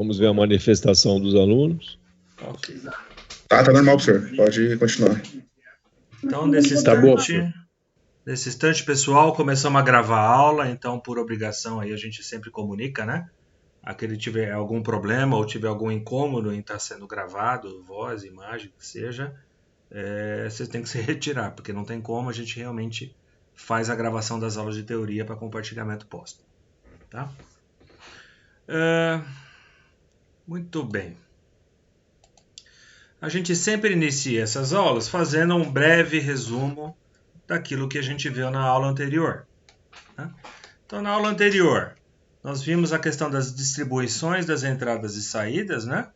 Vamos ver a manifestação dos alunos. Ok. Tá normal, professor. Pode continuar. Então, nesse instante, pessoal, começamos a gravar a aula, então, por obrigação, aí a gente sempre comunica, né? Aquele tiver algum problema ou tiver algum incômodo em estar sendo gravado, voz, imagem, que seja, vocês têm que se retirar, porque não tem como, a gente realmente faz a gravação das aulas de teoria para compartilhamento póstumo. Tá? Muito bem. A gente sempre inicia essas aulas fazendo um breve resumo daquilo que a gente viu na aula anterior. Né? Então, na aula anterior, nós vimos a questão das distribuições das entradas e saídas, né?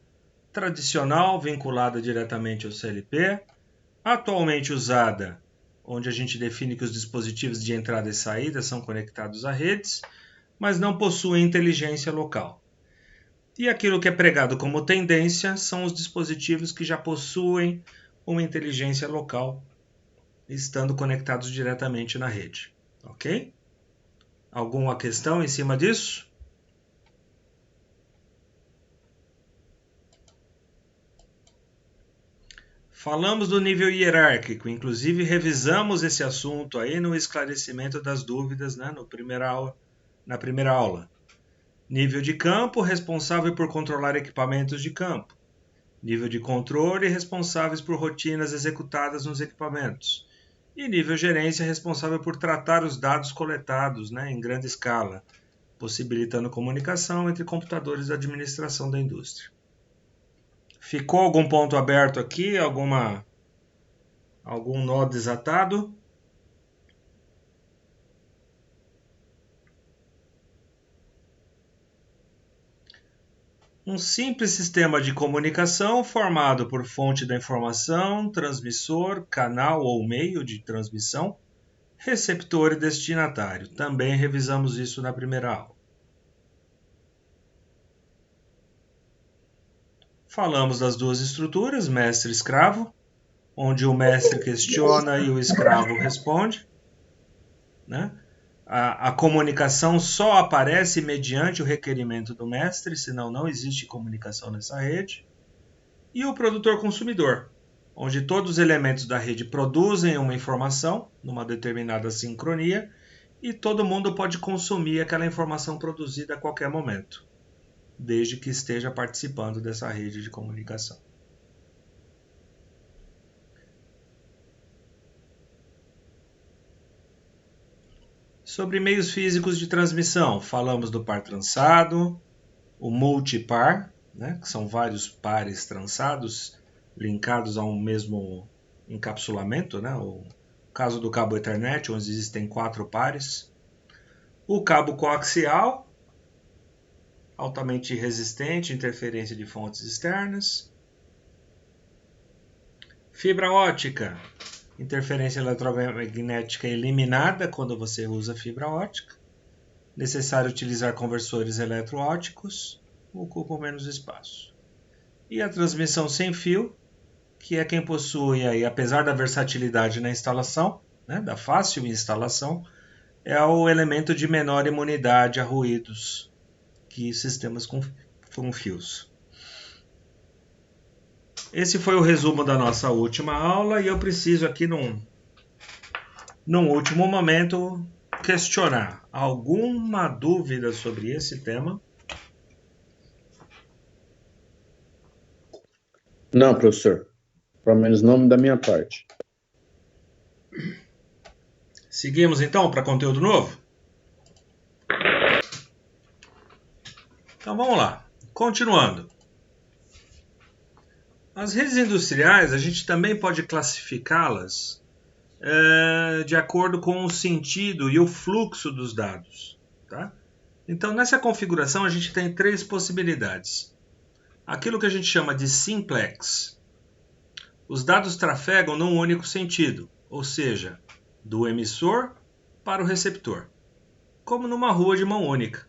Tradicional, vinculada diretamente ao CLP, atualmente usada, onde a gente define que os dispositivos de entrada e saída são conectados a redes, mas não possuem inteligência local. E aquilo que é pregado como tendência são os dispositivos que já possuem uma inteligência local, estando conectados diretamente na rede. Ok? Alguma questão em cima disso? Falamos do nível hierárquico, inclusive revisamos esse assunto aí no esclarecimento das dúvidas, né, na primeira aula. Nível de campo, responsável por controlar equipamentos de campo. Nível de controle, responsáveis por rotinas executadas nos equipamentos. E nível gerência, responsável por tratar os dados coletados, né, em grande escala, possibilitando comunicação entre computadores da administração da indústria. Ficou algum ponto aberto aqui? Algum nó desatado? Um simples sistema de comunicação formado por fonte da informação, transmissor, canal ou meio de transmissão, receptor e destinatário. Também revisamos isso na primeira aula. Falamos das duas estruturas, mestre e escravo, onde o mestre questiona e o escravo responde. Né? A comunicação só aparece mediante o requerimento do mestre, senão não existe comunicação nessa rede. E o produtor-consumidor, onde todos os elementos da rede produzem uma informação numa determinada sincronia e todo mundo pode consumir aquela informação produzida a qualquer momento, desde que esteja participando dessa rede de comunicação. Sobre meios físicos de transmissão, falamos do par trançado, o multipar, né, que são vários pares trançados linkados a um mesmo encapsulamento, né, o caso do cabo Ethernet, onde existem 4 pares. O cabo coaxial, altamente resistente à interferência de fontes externas. Fibra ótica, interferência eletromagnética eliminada quando você usa fibra ótica. Necessário utilizar conversores eletroóticos, ocupam menos espaço. E a transmissão sem fio, que é quem possui, aí, apesar da versatilidade na instalação, né, da fácil instalação, é o elemento de menor imunidade a ruídos que sistemas com fios. Esse foi o resumo da nossa última aula e eu preciso aqui, num último momento, questionar alguma dúvida sobre esse tema? Não, professor. Pelo menos não da minha parte. Seguimos então para conteúdo novo? Então vamos lá. Continuando. As redes industriais, a gente também pode classificá-las de acordo com o sentido e o fluxo dos dados. Tá? Então, nessa configuração, a gente tem 3 possibilidades. Aquilo que a gente chama de simplex. Os dados trafegam num único sentido, ou seja, do emissor para o receptor, como numa rua de mão única.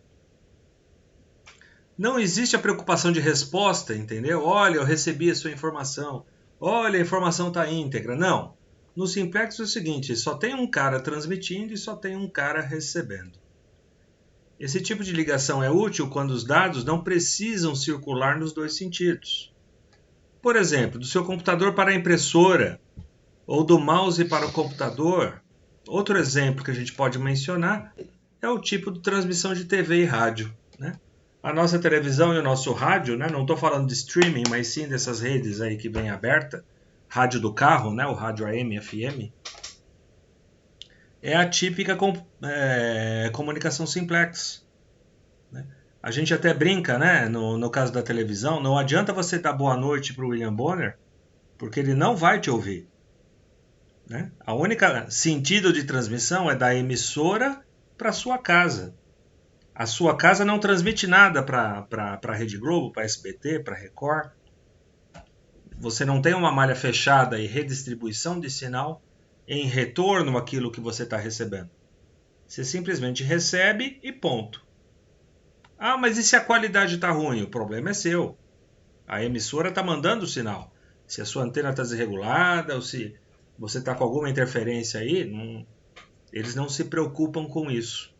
Não existe a preocupação de resposta, entendeu? Olha, eu recebi a sua informação. Olha, a informação está íntegra. Não. No simplex é o seguinte, só tem um cara transmitindo e só tem um cara recebendo. Esse tipo de ligação é útil quando os dados não precisam circular nos dois sentidos. Por exemplo, do seu computador para a impressora ou do mouse para o computador. Outro exemplo que a gente pode mencionar é o tipo de transmissão de TV e rádio, né? A nossa televisão e o nosso rádio, né? Não estou falando de streaming, mas sim dessas redes aí que vem aberta, rádio do carro, né? O rádio AM, FM, é a típica comunicação simplex, né? A gente até brinca, né? No caso da televisão, não adianta você dar boa noite para o William Bonner, porque ele não vai te ouvir, né? A única sentido de transmissão é da emissora para sua casa. A sua casa não transmite nada para a Rede Globo, para a SBT, para a Record. Você não tem uma malha fechada e redistribuição de sinal em retorno àquilo que você está recebendo. Você simplesmente recebe e ponto. Ah, mas e se a qualidade está ruim? O problema é seu. A emissora está mandando o sinal. Se a sua antena está desregulada ou se você está com alguma interferência aí, eles não se preocupam com isso.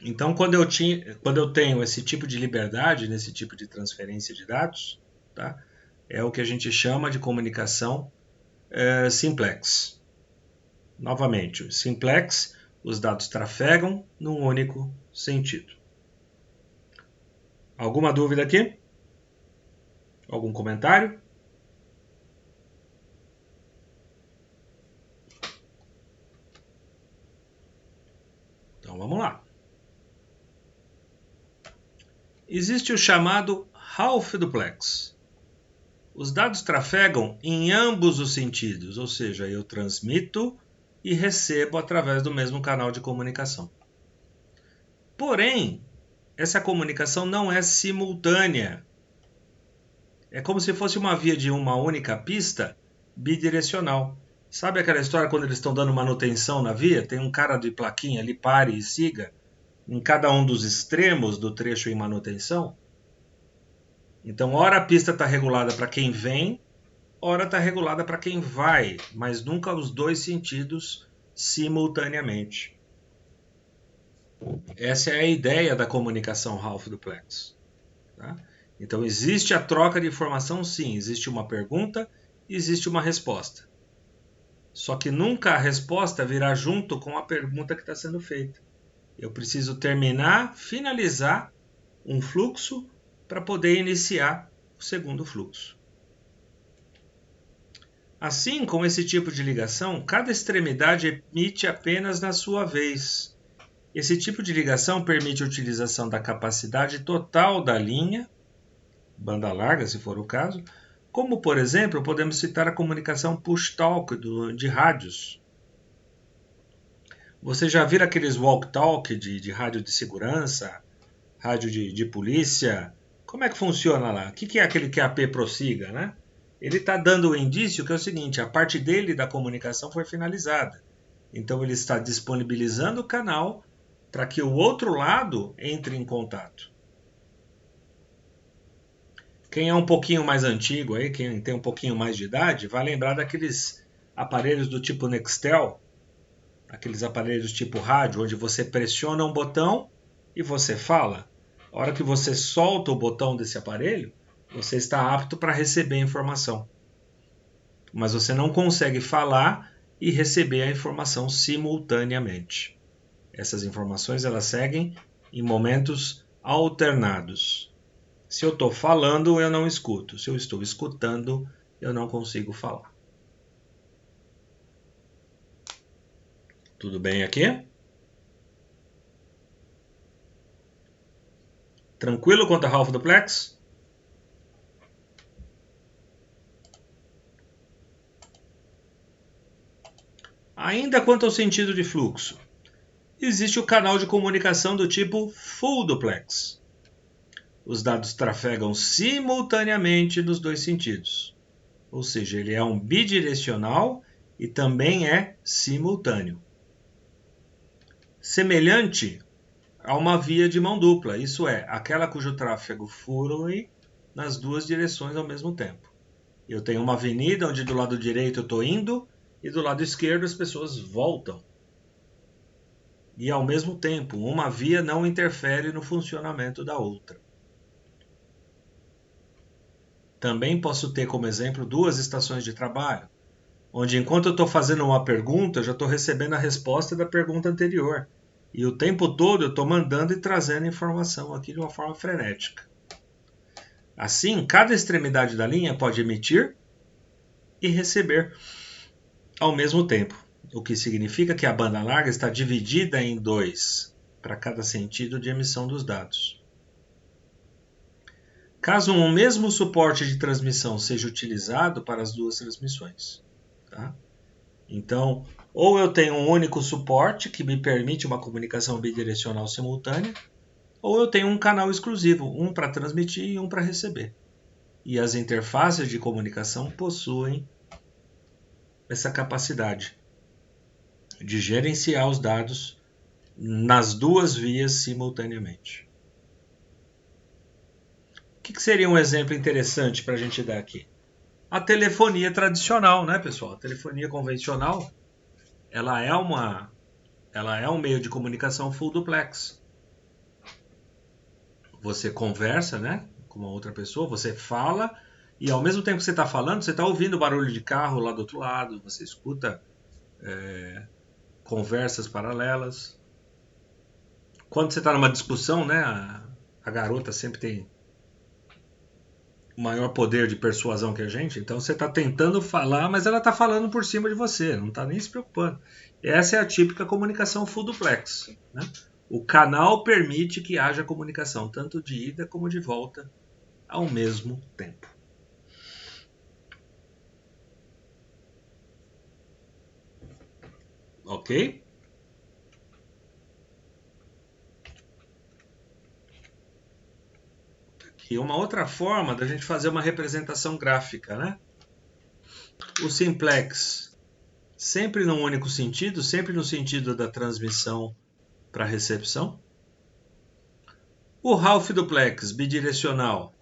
Então, quando eu tenho esse tipo de liberdade, nesse tipo de transferência de dados, tá? É o que a gente chama de comunicação simplex. Novamente, simplex, os dados trafegam num único sentido. Alguma dúvida aqui? Algum comentário? Então vamos lá. Existe o chamado half duplex. Os dados trafegam em ambos os sentidos, ou seja, eu transmito e recebo através do mesmo canal de comunicação. Porém, essa comunicação não é simultânea. É como se fosse uma via de uma única pista bidirecional. Sabe aquela história quando eles estão dando manutenção na via? Tem um cara de plaquinha ali, pare e siga, em cada um dos extremos do trecho em manutenção? Então, ora a pista está regulada para quem vem, ora está regulada para quem vai, mas nunca os dois sentidos simultaneamente. Essa é a ideia da comunicação half duplex. Tá? Então, existe a troca de informação, sim, existe uma pergunta, existe uma resposta. Só que nunca a resposta virá junto com a pergunta que está sendo feita. Eu preciso terminar, finalizar um fluxo para poder iniciar o segundo fluxo. Assim, com esse tipo de ligação, cada extremidade emite apenas na sua vez. Esse tipo de ligação permite a utilização da capacidade total da linha, banda larga se for o caso, como, por exemplo, podemos citar a comunicação push-talk de rádios. Você já viu aqueles walk-talk de rádio de segurança, rádio de polícia? Como é que funciona lá? O que é aquele QAP prossiga, né? Ele está dando o indício que é o seguinte, a parte dele da comunicação foi finalizada. Então ele está disponibilizando o canal para que o outro lado entre em contato. Quem é um pouquinho mais antigo, aí, quem tem um pouquinho mais de idade, vai lembrar daqueles aparelhos do tipo Nextel, aqueles aparelhos tipo rádio, onde você pressiona um botão e você fala. A hora que você solta o botão desse aparelho, você está apto para receber a informação. Mas você não consegue falar e receber a informação simultaneamente. Essas informações elas seguem em momentos alternados. Se eu estou falando, eu não escuto. Se eu estou escutando, eu não consigo falar. Tudo bem aqui? Tranquilo quanto a half duplex? Ainda quanto ao sentido de fluxo, existe o canal de comunicação do tipo full duplex. Os dados trafegam simultaneamente nos dois sentidos. Ou seja, ele é um bidirecional e também é simultâneo. Semelhante a uma via de mão dupla, isso é, aquela cujo tráfego flui nas duas direções ao mesmo tempo. Eu tenho uma avenida onde do lado direito eu estou indo e do lado esquerdo as pessoas voltam. e ao mesmo tempo uma via não interfere no funcionamento da outra. Também posso ter como exemplo 2 estações de trabalho, onde enquanto eu estou fazendo uma pergunta, eu já estou recebendo a resposta da pergunta anterior. E o tempo todo eu estou mandando e trazendo informação aqui de uma forma frenética. Assim, cada extremidade da linha pode emitir e receber ao mesmo tempo, o que significa que a banda larga está dividida em 2 para cada sentido de emissão dos dados. Caso um mesmo suporte de transmissão seja utilizado para as 2 transmissões. Tá? Então, ou eu tenho um único suporte que me permite uma comunicação bidirecional simultânea, ou eu tenho um canal exclusivo, um para transmitir e um para receber. E as interfaces de comunicação possuem essa capacidade de gerenciar os dados nas 2 vias simultaneamente. O que seria um exemplo interessante para a gente dar aqui? A telefonia tradicional, né, pessoal? A telefonia convencional, ela é um meio de comunicação full duplex. Você conversa, né, com uma outra pessoa, você fala e ao mesmo tempo que você está falando, você está ouvindo barulho de carro lá do outro lado, você escuta conversas paralelas. Quando você está numa discussão, né, a garota sempre tem maior poder de persuasão que a gente, então você está tentando falar, mas ela está falando por cima de você, não está nem se preocupando. Essa é a típica comunicação full duplex, né? O canal permite que haja comunicação tanto de ida como de volta ao mesmo tempo. Ok? Aqui uma outra forma da gente fazer uma representação gráfica, né? O simplex sempre num único sentido, sempre no sentido da transmissão para recepção. O half duplex bidirecional.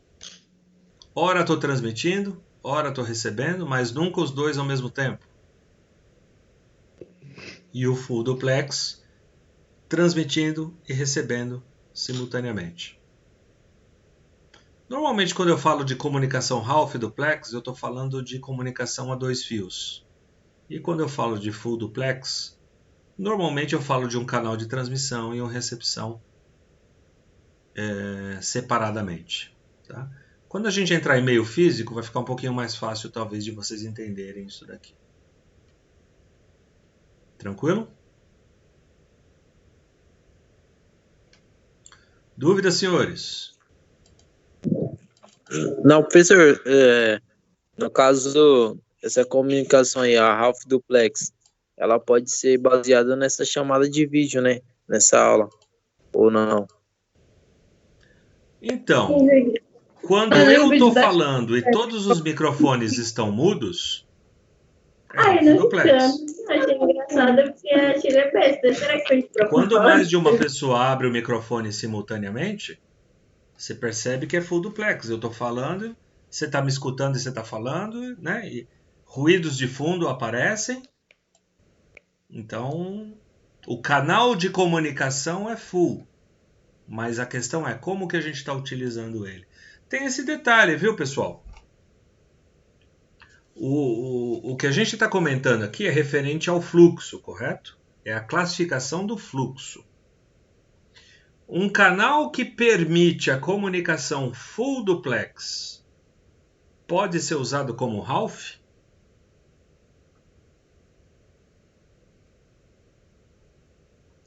Ora estou transmitindo, ora estou recebendo, mas nunca os 2 ao mesmo tempo. E o full duplex transmitindo e recebendo simultaneamente. Normalmente quando eu falo de comunicação half duplex, eu estou falando de comunicação a 2 fios. E quando eu falo de full duplex, normalmente eu falo de um canal de transmissão e uma recepção separadamente. Tá? Quando a gente entrar em meio físico, vai ficar um pouquinho mais fácil talvez de vocês entenderem isso daqui. Tranquilo? Dúvidas, senhores? Não, professor, no caso, essa comunicação aí, a half duplex, ela pode ser baseada nessa chamada de vídeo, né? Nessa aula, ou não? Então, quando eu estou falando e todos os microfones estão mudos, é half duplex. Achei engraçado porque a Chile é besta. Será que foi de propósito? Quando mais de uma pessoa abre o microfone simultaneamente, você percebe que é full duplex. Eu estou falando, você está me escutando e você está falando, né? E ruídos de fundo aparecem. Então, o canal de comunicação é full. Mas a questão é como que a gente está utilizando ele. Tem esse detalhe, viu, pessoal? O que a gente está comentando aqui é referente ao fluxo, correto? É a classificação do fluxo. Um canal que permite a comunicação full duplex pode ser usado como half?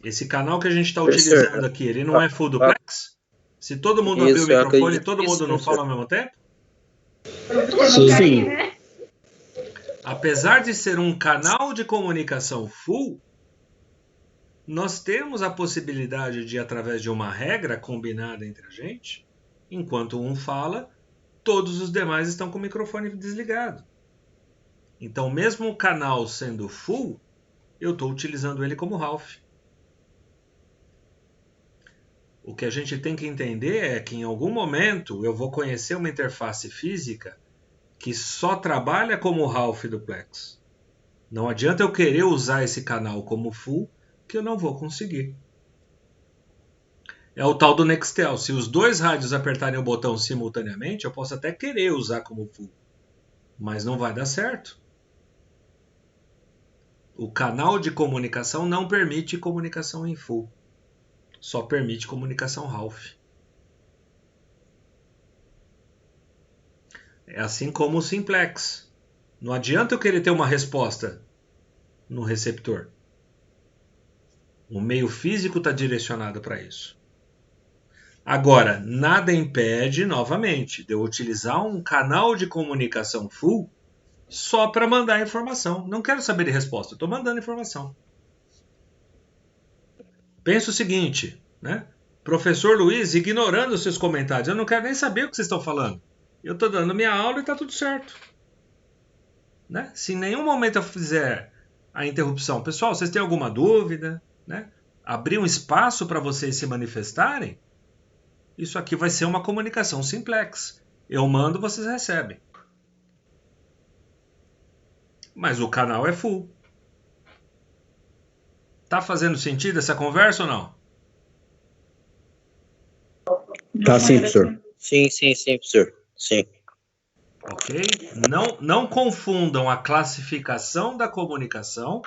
Esse canal que a gente está utilizando aqui, ele não é full duplex? Se todo mundo abrir o microfone, todo mundo não fala ao mesmo tempo? Sim. Apesar de ser um canal de comunicação full, nós temos a possibilidade de, através de uma regra combinada entre a gente, enquanto um fala, todos os demais estão com o microfone desligado. Então, mesmo o canal sendo full, eu estou utilizando ele como half. O que a gente tem que entender é que em algum momento eu vou conhecer uma interface física que só trabalha como half duplex. Não adianta eu querer usar esse canal como full, que eu não vou conseguir. É o tal do Nextel. Se os dois rádios apertarem o botão simultaneamente, eu posso até querer usar como full, mas não vai dar certo. O canal de comunicação não permite comunicação em full, só permite comunicação half. É assim como o simplex. Não adianta eu querer ter uma resposta no receptor. O meio físico está direcionado para isso. Agora, nada impede, novamente, de eu utilizar um canal de comunicação full só para mandar informação. Não quero saber de resposta, estou mandando informação. Pensa o seguinte, né? Professor Luiz ignorando os seus comentários. Eu não quero nem saber o que vocês estão falando. Eu estou dando minha aula e está tudo certo. Né? Se em nenhum momento eu fizer a interrupção, pessoal, vocês têm alguma dúvida? Né? Abrir um espaço para vocês se manifestarem, isso aqui vai ser uma comunicação simplex. Eu mando, vocês recebem. Mas o canal é full. Tá fazendo sentido essa conversa ou não? Tá sim, professor. Sim, professor. Sim. Ok? Não confundam a classificação da comunicação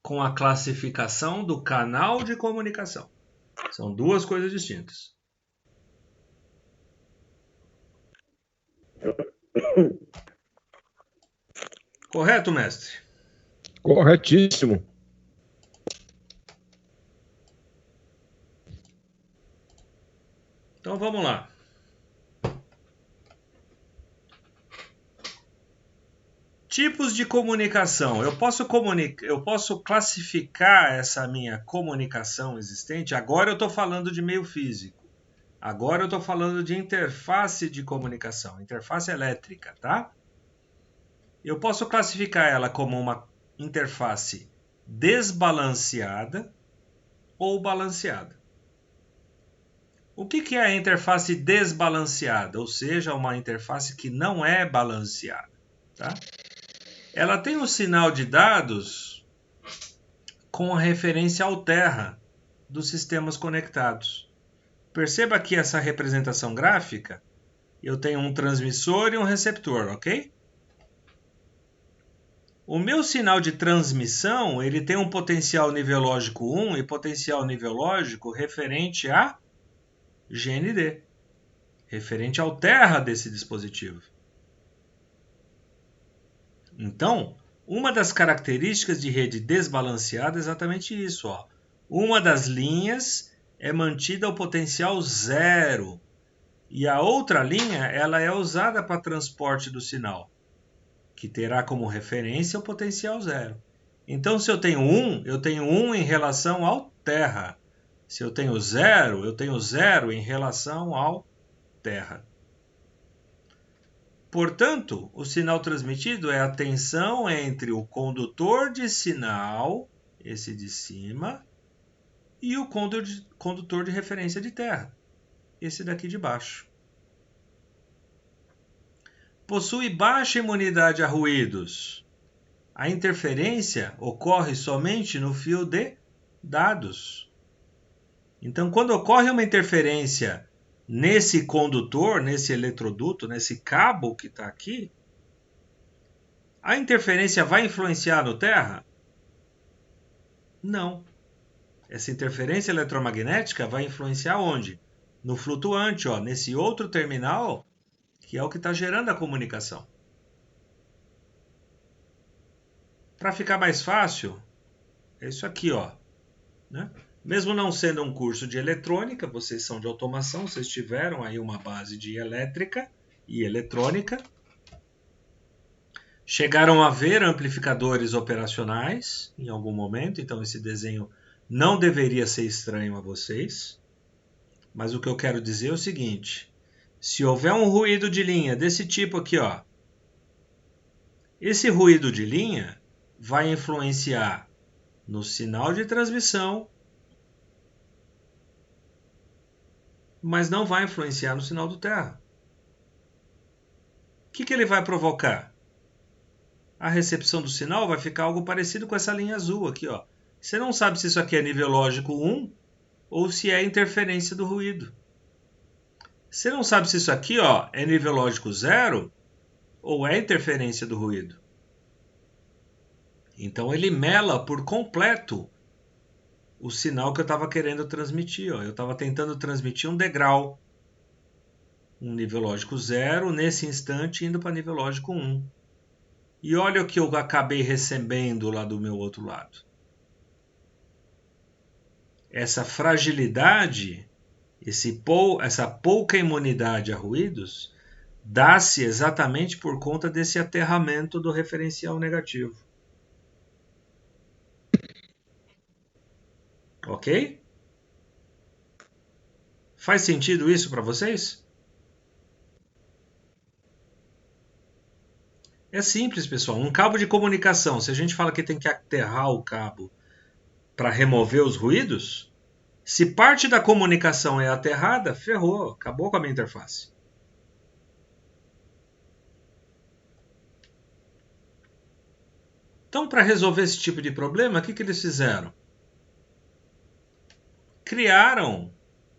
com a classificação do canal de comunicação. São duas coisas distintas. Correto, mestre? Corretíssimo. Então vamos lá. Tipos de comunicação. Eu posso classificar essa minha comunicação existente. Agora eu estou falando de meio físico. Agora eu estou falando de interface de comunicação, interface elétrica, tá? Eu posso classificar ela como uma interface desbalanceada ou balanceada. O que é a interface desbalanceada? Ou seja, uma interface que não é balanceada, tá? Ela tem um sinal de dados com a referência ao terra dos sistemas conectados. Perceba aqui essa representação gráfica. Eu tenho um transmissor e um receptor, ok? O meu sinal de transmissão, ele tem um potencial nível lógico 1 e potencial nível lógico referente a GND, referente ao terra desse dispositivo. Então, uma das características de rede desbalanceada é exatamente isso. Ó. Uma das linhas é mantida ao potencial 0 e a outra linha ela é usada para transporte do sinal, que terá como referência o potencial 0. Então, se eu tenho 1, eu tenho 1 em relação ao terra. Se eu tenho 0, eu tenho 0 em relação ao terra. Portanto, o sinal transmitido é a tensão entre o condutor de sinal, esse de cima, e o condutor de referência de terra, esse daqui de baixo. Possui baixa imunidade a ruídos. A interferência ocorre somente no fio de dados. Então, quando ocorre uma interferência nesse condutor, nesse eletroduto, nesse cabo que está aqui, a interferência vai influenciar no terra? Não. Essa interferência eletromagnética vai influenciar onde? No flutuante, ó, nesse outro terminal, que é o que está gerando a comunicação. Para ficar mais fácil, é isso aqui, ó, né? Mesmo não sendo um curso de eletrônica, vocês são de automação, vocês tiveram aí uma base de elétrica e eletrônica. Chegaram a ver amplificadores operacionais em algum momento, então esse desenho não deveria ser estranho a vocês. Mas o que eu quero dizer é o seguinte: se houver um ruído de linha desse tipo aqui, ó, esse ruído de linha vai influenciar no sinal de transmissão, mas não vai influenciar no sinal do terra. O que ele vai provocar? A recepção do sinal vai ficar algo parecido com essa linha azul aqui, ó. Você não sabe se isso aqui é nível lógico 1 ou se é interferência do ruído. Você não sabe se isso aqui, ó, é nível lógico 0 ou é interferência do ruído. Então ele mela por completo o sinal que eu estava querendo transmitir. Ó. Eu estava tentando transmitir um degrau, um nível lógico 0, nesse instante indo para nível lógico 1. E olha o que eu acabei recebendo lá do meu outro lado. Essa fragilidade, essa pouca imunidade a ruídos, dá-se exatamente por conta desse aterramento do referencial negativo. Ok? Faz sentido isso para vocês? É simples, pessoal. Um cabo de comunicação, se a gente fala que tem que aterrar o cabo para remover os ruídos, se parte da comunicação é aterrada, ferrou, acabou com a minha interface. Então, para resolver esse tipo de problema, o que eles fizeram? Criaram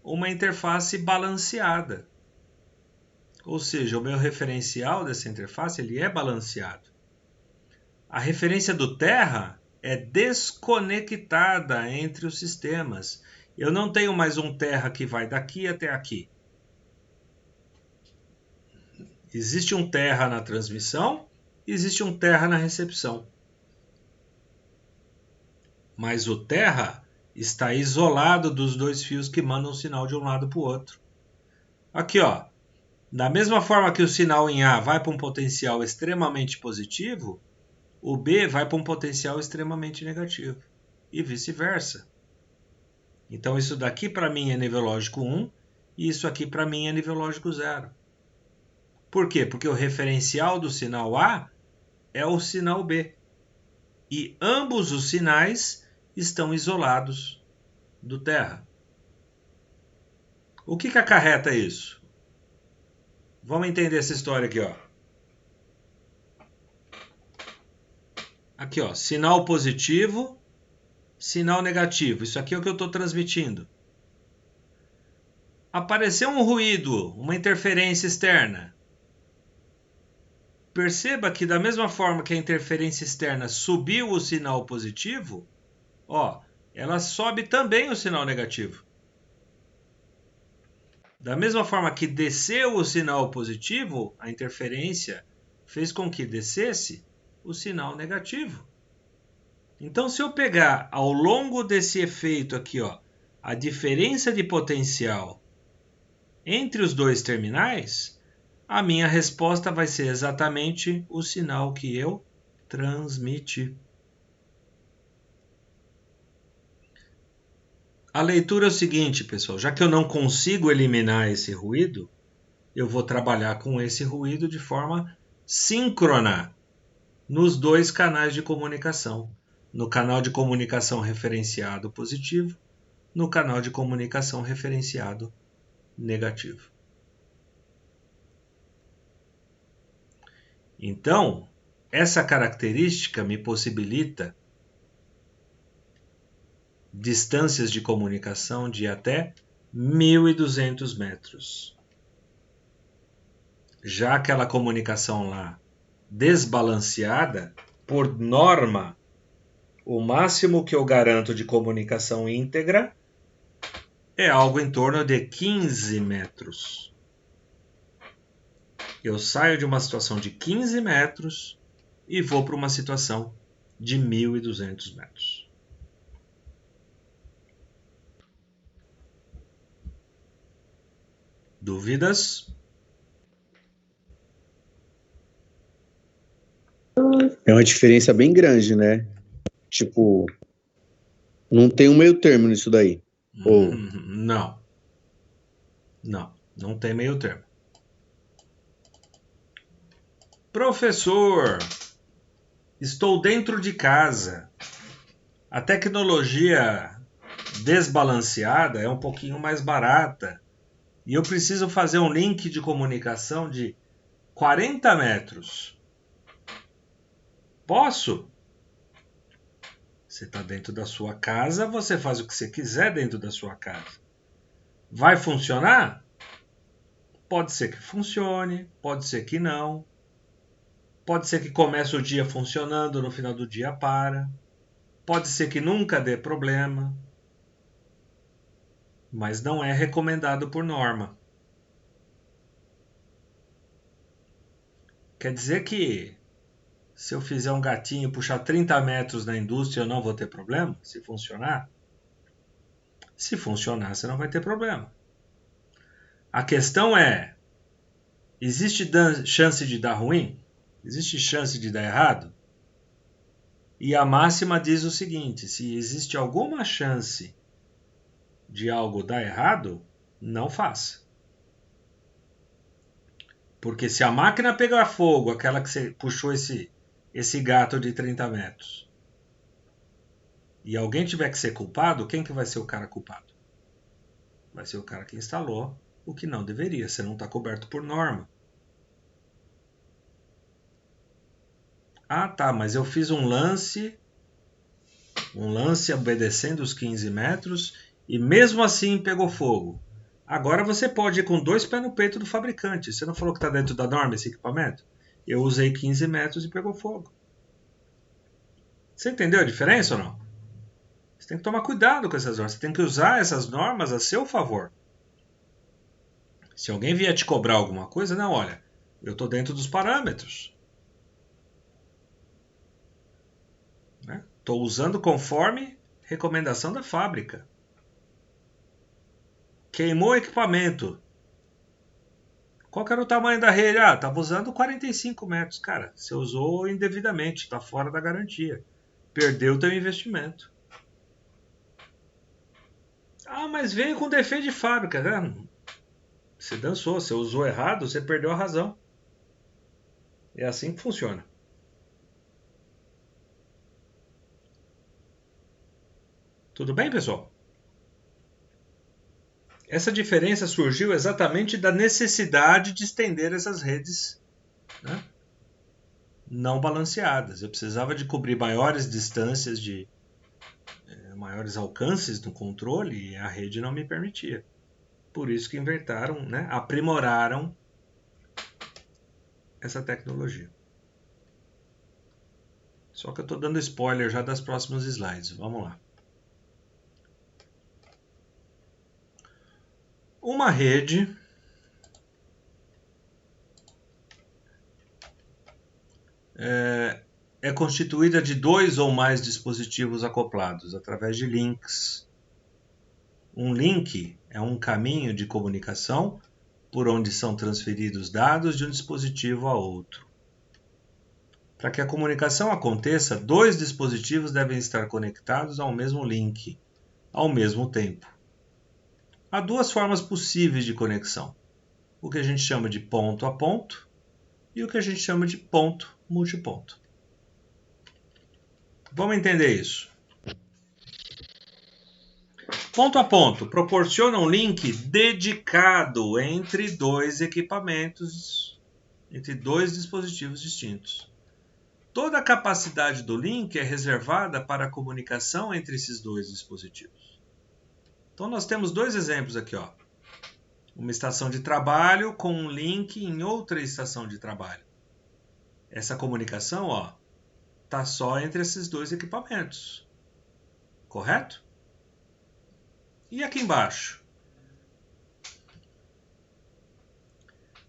uma interface balanceada. Ou seja, o meu referencial dessa interface ele é balanceado. A referência do Terra é desconectada entre os sistemas. Eu não tenho mais um Terra que vai daqui até aqui. Existe um Terra na transmissão, existe um Terra na recepção. Mas o Terra está isolado dos dois fios que mandam o sinal de um lado para o outro. Aqui, ó. Da mesma forma que o sinal em A vai para um potencial extremamente positivo, o B vai para um potencial extremamente negativo. E vice-versa. Então isso daqui para mim é nível lógico 1 e isso aqui para mim é nível lógico 0. Por quê? Porque o referencial do sinal A é o sinal B. E ambos os sinais estão isolados do Terra. O que acarreta isso? Vamos entender essa história aqui, ó. Aqui, ó, sinal positivo, sinal negativo. Isso aqui é o que eu estou transmitindo. Apareceu um ruído, uma interferência externa. Perceba que da mesma forma que a interferência externa subiu o sinal positivo, ó, ela sobe também o sinal negativo. Da mesma forma que desceu o sinal positivo, a interferência fez com que descesse o sinal negativo. Então, se eu pegar ao longo desse efeito aqui, ó, a diferença de potencial entre os dois terminais, a minha resposta vai ser exatamente o sinal que eu transmiti. A leitura é o seguinte, pessoal, já que eu não consigo eliminar esse ruído, eu vou trabalhar com esse ruído de forma síncrona nos dois canais de comunicação. No canal de comunicação referenciado positivo, no canal de comunicação referenciado negativo. Então, essa característica me possibilita distâncias de comunicação de até 1.200 metros. Já aquela comunicação lá desbalanceada, por norma, o máximo que eu garanto de comunicação íntegra é algo em torno de 15 metros. Eu saio de uma situação de 15 metros e vou para uma situação de 1.200 metros. Dúvidas? É uma diferença bem grande, né? Tipo, não tem um meio termo nisso daí. Ou... Não. Não tem meio termo. Professor, estou dentro de casa. A tecnologia desbalanceada é um pouquinho mais barata. E eu preciso fazer um link de comunicação de 40 metros. Posso? Você está dentro da sua casa, você faz o que você quiser dentro da sua casa. Vai funcionar? Pode ser que funcione, pode ser que não. Pode ser que comece o dia funcionando, no final do dia para. Pode ser que nunca dê problema. Mas não é recomendado por norma. Quer dizer que se eu fizer um gatinho puxar 30 metros na indústria, eu não vou ter problema? Se funcionar? Se funcionar, você não vai ter problema. A questão é, existe chance de dar ruim? Existe chance de dar errado? E a máxima diz o seguinte, se existe alguma chance de algo dar errado, não faça. Porque se a máquina pegar fogo, aquela que você puxou esse gato de 30 metros, e alguém tiver que ser culpado, quem que vai ser o cara culpado? Vai ser o cara que instalou o que não deveria. Você não está coberto por norma. Ah, tá, mas eu fiz um lance obedecendo os 15 metros e mesmo assim pegou fogo. Agora você pode ir com 2 pés no peito do fabricante. Você não falou que está dentro da norma esse equipamento? Eu usei 15 metros e pegou fogo. Você entendeu a diferença ou não? Você tem que tomar cuidado com essas normas. Você tem que usar essas normas a seu favor. Se alguém vier te cobrar alguma coisa, não, olha, eu estou dentro dos parâmetros. Estou usando conforme recomendação da fábrica. Queimou o equipamento. Qual que era o tamanho da rede? Ah, estava usando 45 metros. Cara, você usou indevidamente, está fora da garantia. Perdeu o teu investimento. Ah, mas veio com defeito de fábrica. Você dançou, você usou errado, você perdeu a razão. É assim que funciona. Tudo bem, pessoal? Essa diferença surgiu exatamente da necessidade de estender essas redes, né, não balanceadas. Eu precisava de cobrir maiores distâncias, maiores alcances no controle, e a rede não me permitia. Por isso que inventaram, né, aprimoraram essa tecnologia. Só que eu estou dando spoiler já das próximas slides. Vamos lá. Uma rede é constituída de 2 ou mais dispositivos acoplados através de links. Um link é um caminho de comunicação por onde são transferidos dados de um dispositivo a outro. Para que a comunicação aconteça, 2 dispositivos devem estar conectados ao mesmo link, ao mesmo tempo. Há 2 formas possíveis de conexão, o que a gente chama de ponto a ponto e o que a gente chama de ponto multiponto. Vamos entender isso. Ponto a ponto proporciona um link dedicado entre 2 equipamentos, entre 2 dispositivos distintos. Toda a capacidade do link é reservada para a comunicação entre esses 2 dispositivos. Então nós temos 2 exemplos aqui, ó. Uma estação de trabalho com um link em outra estação de trabalho. Essa comunicação, ó, tá só entre esses 2 equipamentos. Correto? E aqui embaixo?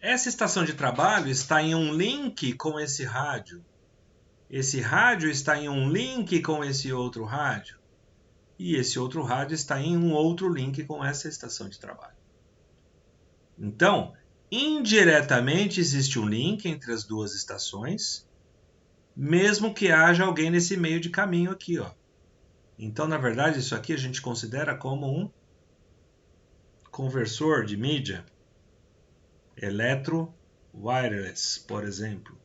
Essa estação de trabalho está em um link com esse rádio. Esse rádio está em um link com esse outro rádio. E esse outro rádio está em um outro link com essa estação de trabalho. Então, indiretamente existe um link entre as 2 estações, mesmo que haja alguém nesse meio de caminho aqui, ó. Então, na verdade, isso aqui a gente considera como um conversor de mídia eletro-wireless, por exemplo.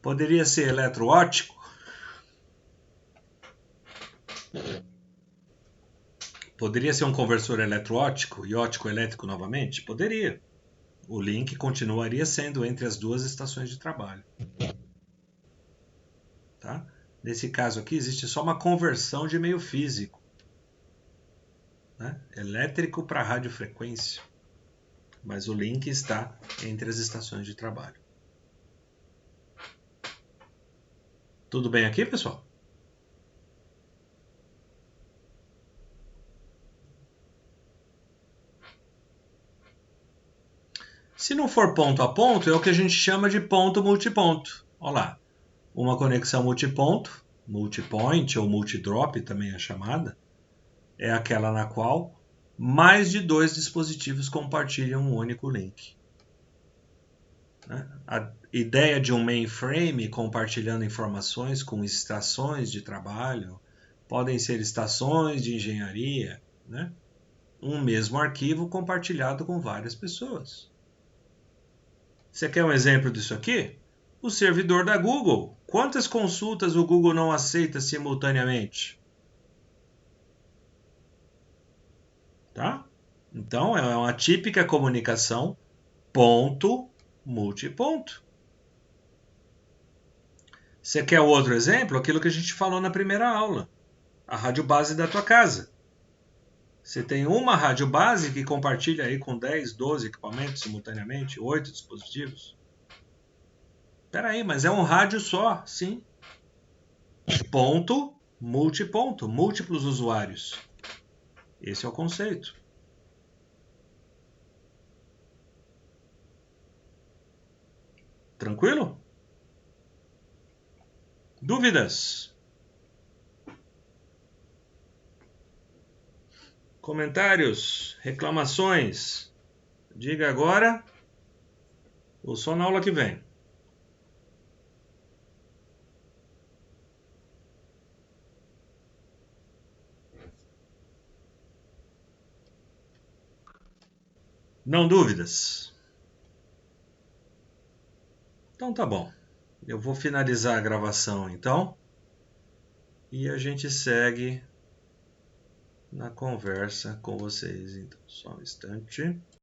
Poderia ser eletro-óptico? Poderia ser um conversor eletro-óptico e óptico-elétrico novamente? Poderia. O link continuaria sendo entre as 2 estações de trabalho. Tá? Nesse caso aqui, existe só uma conversão de meio físico, né? Elétrico para radiofrequência. Mas o link está entre as estações de trabalho. Tudo bem aqui, pessoal? Se não for ponto a ponto, é o que a gente chama de ponto multiponto. Olha lá, uma conexão multiponto, multipoint ou multidrop também é chamada, é aquela na qual mais de 2 dispositivos compartilham um único link. A ideia de um mainframe compartilhando informações com estações de trabalho, podem ser estações de engenharia, né? Um mesmo arquivo compartilhado com várias pessoas. Você quer um exemplo disso aqui? O servidor da Google. Quantas consultas o Google não aceita simultaneamente? Tá? Então, é uma típica comunicação ponto multiponto. Você quer outro exemplo? Aquilo que a gente falou na primeira aula. A rádio base da tua casa. Você tem uma rádio base que compartilha aí com 10, 12 equipamentos simultaneamente, 8 dispositivos. Espera aí, mas é um rádio só, sim. Ponto, multiponto, múltiplos usuários. Esse é o conceito. Tranquilo? Dúvidas? Comentários? Reclamações? Diga agora ou só na aula que vem. Não dúvidas? Então tá bom. Eu vou finalizar a gravação então e a gente segue na conversa com vocês. Então, só um instante.